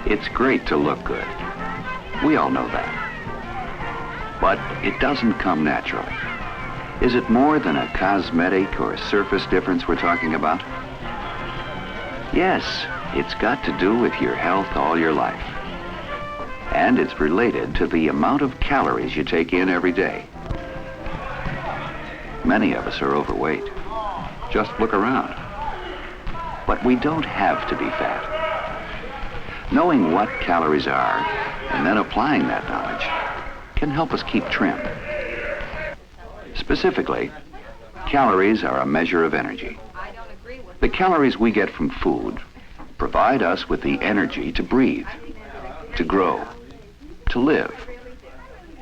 It's great to look good. We all know that. But it doesn't come naturally. Is it more than a cosmetic or surface difference we're talking about? Yes, it's got to do with your health all your life. And it's related to the amount of calories you take in every day. Many of us are overweight. Just look around. But we don't have to be fat. Knowing what calories are, and then applying that knowledge, can help us keep trim. Specifically, calories are a measure of energy. The calories we get from food provide us with the energy to breathe, to grow, to live,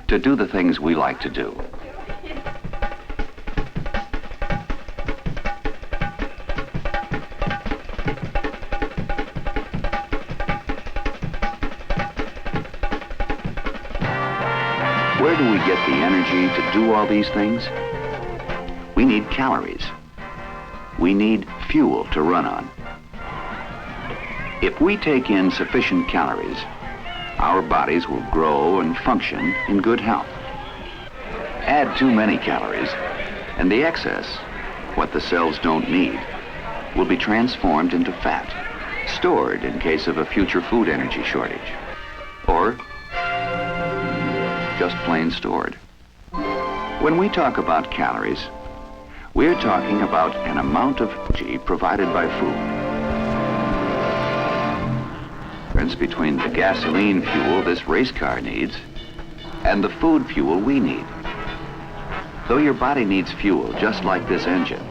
to do the things we like to do. Where do we get the energy to do all these things? We need calories. We need fuel to run on. If we take in sufficient calories, our bodies will grow and function in good health. Add too many calories, and the excess, what the cells don't need, will be transformed into fat, stored in case of a future food energy shortage, or just plain stored. When we talk about calories, we're talking about an amount of energy provided by food. Difference between the gasoline fuel this race car needs and the food fuel we need. Though your body needs fuel just like this engine,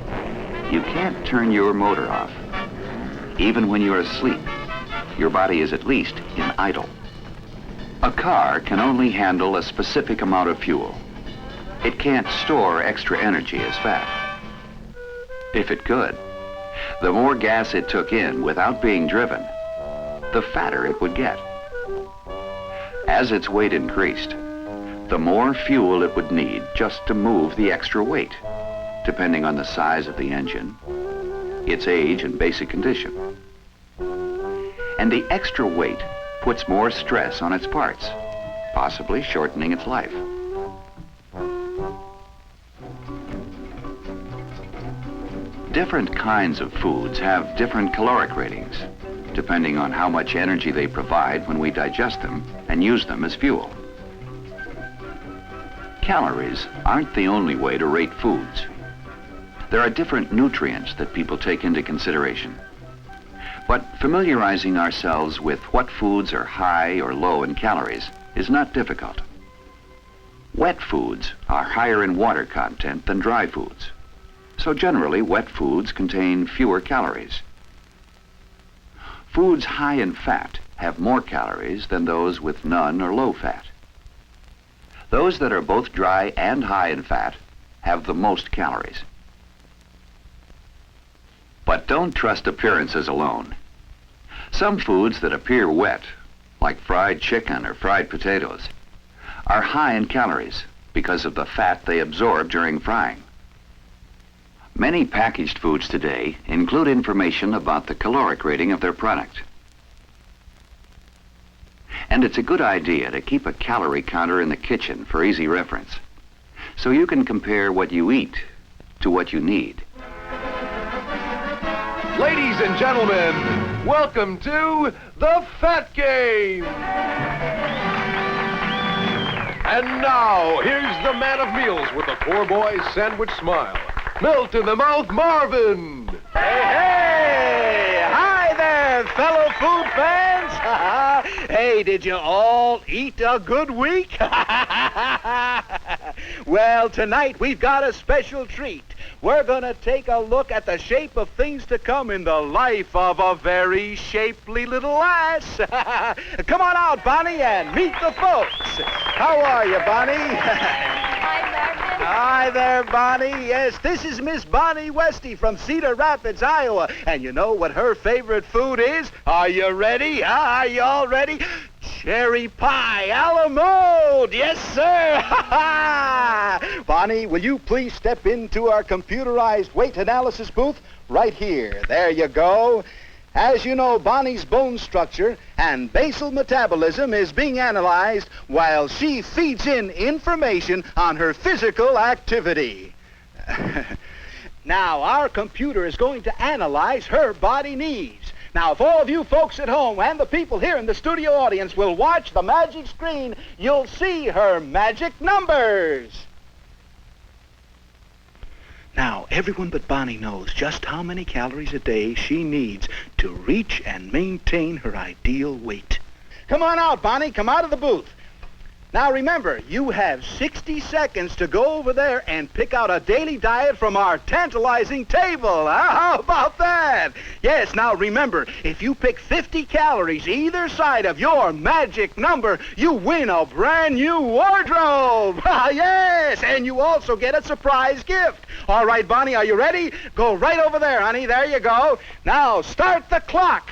you can't turn your motor off. Even when you're asleep, your body is at least in idle. A car can only handle a specific amount of fuel. It can't store extra energy as fat. If it could, the more gas it took in without being driven, the fatter it would get. As its weight increased, the more fuel it would need just to move the extra weight, depending on the size of the engine, its age and basic condition. And the extra weight puts more stress on its parts, possibly shortening its life. Different kinds of foods have different caloric ratings, depending on how much energy they provide when we digest them and use them as fuel. Calories aren't the only way to rate foods. There are different nutrients that people take into consideration. But familiarizing ourselves with what foods are high or low in calories is not difficult. Wet foods are higher in water content than dry foods. So generally, wet foods contain fewer calories. Foods high in fat have more calories than those with none or low fat. Those that are both dry and high in fat have the most calories. But don't trust appearances alone. Some foods that appear wet, like fried chicken or fried potatoes, are high in calories because of the fat they absorb during frying. Many packaged foods today include information about the caloric rating of their product. And it's a good idea to keep a calorie counter in the kitchen for easy reference, so you can compare what you eat to what you need. Ladies and gentlemen, welcome to the Fat Game. And now, here's the man of meals with the poor boy's sandwich smile. Melt in the mouth, Marvin. Hey, hey! Hi there, fellow food fans. Hey, did you all eat a good week? Well, tonight we've got a special treat. We're going to take a look at the shape of things to come in the life of a very shapely little lass. Come on out, Bonnie, and meet the folks. How are you, Bonnie? Hi, Marvin. Hi there, Bonnie. Yes, this is Miss Bonnie Westy from Cedar Rapids, Iowa. And you know what her favorite food is? Are you ready? Are you all ready? Cherry pie a la mode. Yes, sir. Bonnie, will you please step into our computerized weight analysis booth right here? There you go. As you know, Bonnie's bone structure and basal metabolism is being analyzed while she feeds in information on her physical activity. Now, our computer is going to analyze her body needs. Now, if all of you folks at home and the people here in the studio audience will watch the magic screen, you'll see her magic numbers. Now, everyone but Bonnie knows just how many calories a day she needs to reach and maintain her ideal weight. Come on out, Bonnie. Come out of the booth. Now, remember, you have 60 seconds to go over there and pick out a daily diet from our tantalizing table. How about that? Yes, now remember, if you pick 50 calories either side of your magic number, you win a brand new wardrobe. Yes, and you also get a surprise gift. All right, Bonnie, are you ready? Go right over there, honey. There you go. Now, start the clock.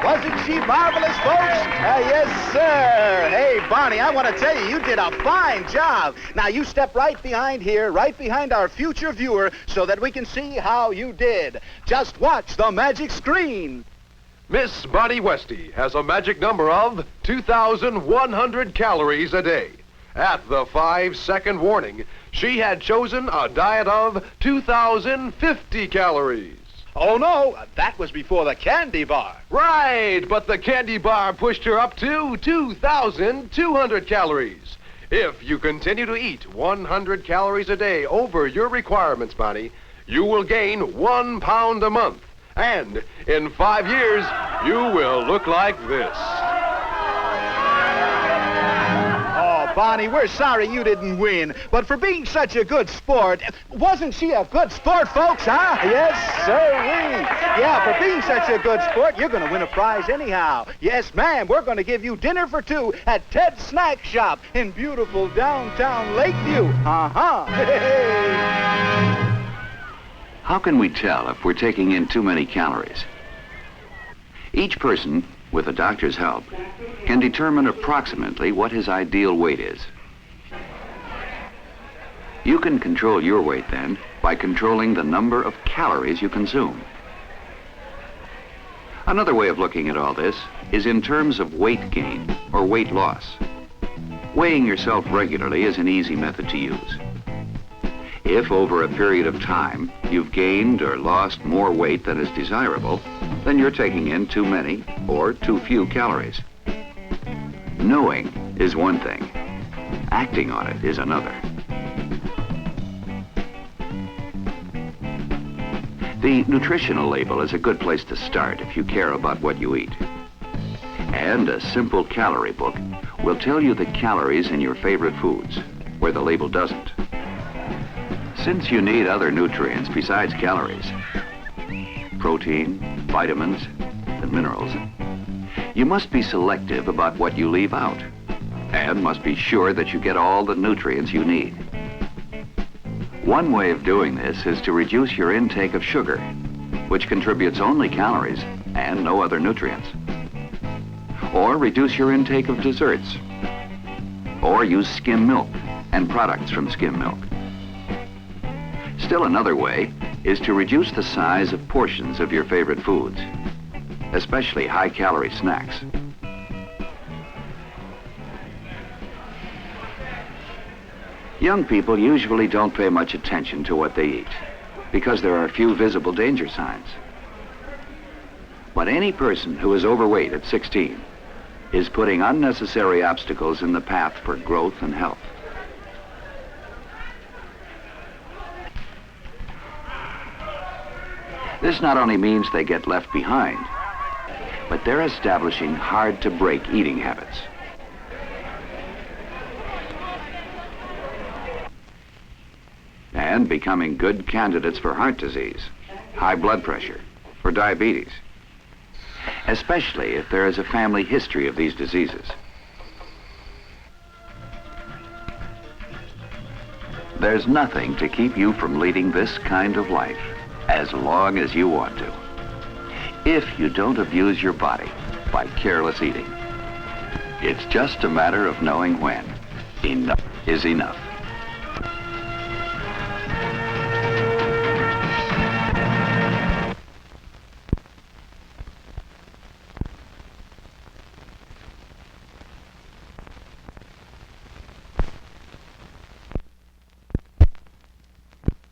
Wasn't she marvelous, folks? Yes, sir. Hey, Bonnie, I want to tell you, you did a fine job. Now, you step right behind here, right behind our future viewer, so that we can see how you did. Just watch the magic screen. Miss Bonnie Westy has a magic number of 2,100 calories a day. At the 5-second warning, she had chosen a diet of 2,050 calories. Oh, no, that was before the candy bar. Right, but the candy bar pushed her up to 2,200 calories. If you continue to eat 100 calories a day over your requirements, Bonnie, you will gain 1 pound a month. And in 5 years, you will look like this. Bonnie, we're sorry you didn't win, but for being such a good sport, wasn't she a good sport, folks, huh? Yes, sirree. Yeah, for being such a good sport, you're going to win a prize anyhow. Yes, ma'am, we're going to give you dinner for two at Ted's Snack Shop in beautiful downtown Lakeview. Hey. How can we tell if we're taking in too many calories? Each person, with a doctor's help, can determine approximately what his ideal weight is. You can control your weight then by controlling the number of calories you consume. Another way of looking at all this is in terms of weight gain or weight loss. Weighing yourself regularly is an easy method to use. If over a period of time you've gained or lost more weight than is desirable, then you're taking in too many or too few calories. Knowing is one thing. Acting on it is another. The nutritional label is a good place to start if you care about what you eat. And a simple calorie book will tell you the calories in your favorite foods, where the label doesn't. Since you need other nutrients besides calories, protein, vitamins, and minerals, you must be selective about what you leave out, and must be sure that you get all the nutrients you need. One way of doing this is to reduce your intake of sugar, which contributes only calories and no other nutrients. Or reduce your intake of desserts. Or use skim milk and products from skim milk. Still another way is to reduce the size of portions of your favorite foods, especially high-calorie snacks. Young people usually don't pay much attention to what they eat because there are few visible danger signs. But any person who is overweight at 16 is putting unnecessary obstacles in the path for growth and health. This not only means they get left behind, but they're establishing hard-to-break eating habits. and becoming good candidates for heart disease, high blood pressure, for diabetes, especially if there is a family history of these diseases. There's nothing to keep you from leading this kind of life as long as you want to, if you don't abuse your body by careless eating. It's just a matter of knowing when enough is enough.